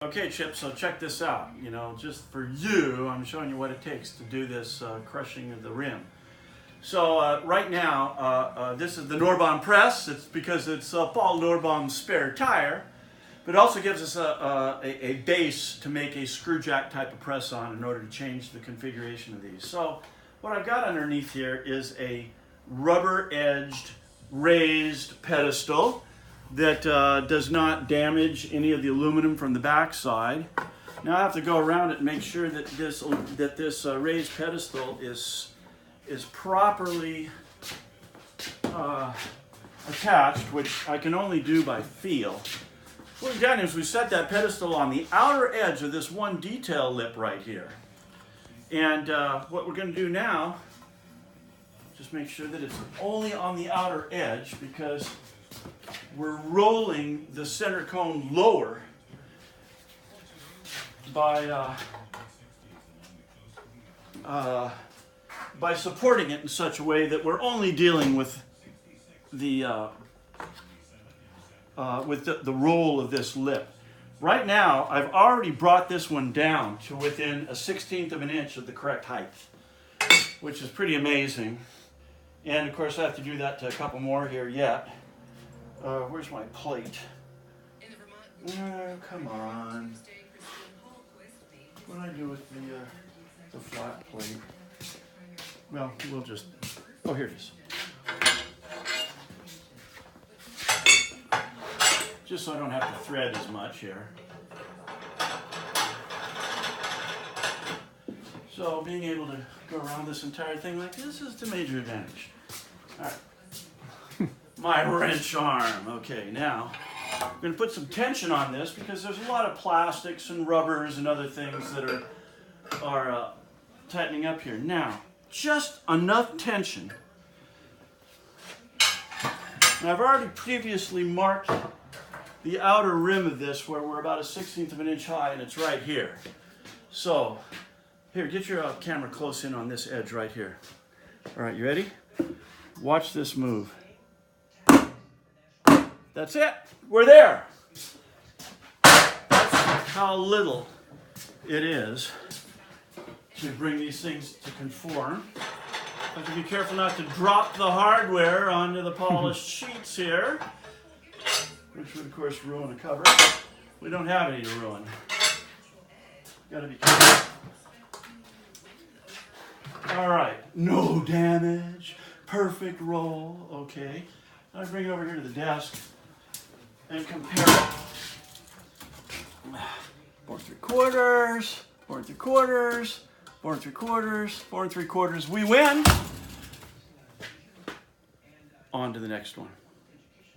Okay, Chip, so check this out. You know, just for you, I'm showing you what it takes to do this crushing of the rim. So right now, this is the Norbon press. It's because it's Paul Norbon's spare tire, but it also gives us a base to make a screw jack type of press on in order to change the configuration of these. So what I've got underneath here is a rubber-edged raised pedestal that does not damage any of the aluminum from the backside. Now I have to go around it and make sure that this raised pedestal is properly attached, which I can only do by feel. What we've done is we set that pedestal on the outer edge of this one detail lip right here. And what we're going to do now, just make sure that it's only on the outer edge, because we're rolling the center cone lower by supporting it in such a way that we're only dealing with the roll of this lip. Right now, I've already brought this one down to within 1/16 of an inch of the correct height, which is pretty amazing. And of course, I have to do that to a couple more here yet. Where's my plate? Come on. What do I do with the flat plate? Well, we'll just, oh, here it is. Just so I don't have to thread as much here. So being able to go around this entire thing like this is the major advantage. All right. My wrench arm. Okay, now I'm going to put some tension on this because there's a lot of plastics and rubbers and other things that are tightening up here. Now, just enough tension. Now, I've already previously marked the outer rim of this where we're about 1/16 of an inch high, and it's right here. So, here, get your camera close in on this edge right here. All right, you ready? Watch this move. That's it. We're there. That's how little it is to bring these things to conform. Have to be careful not to drop the hardware onto the polished sheets here, which would, of course, ruin the cover. We don't have any to ruin. Got to be careful. All right, no damage, perfect roll. Okay, I bring it over here to the desk and compare it. 4 3/4, 4 3/4, 4 3/4, 4 3/4. We win. On to the next one.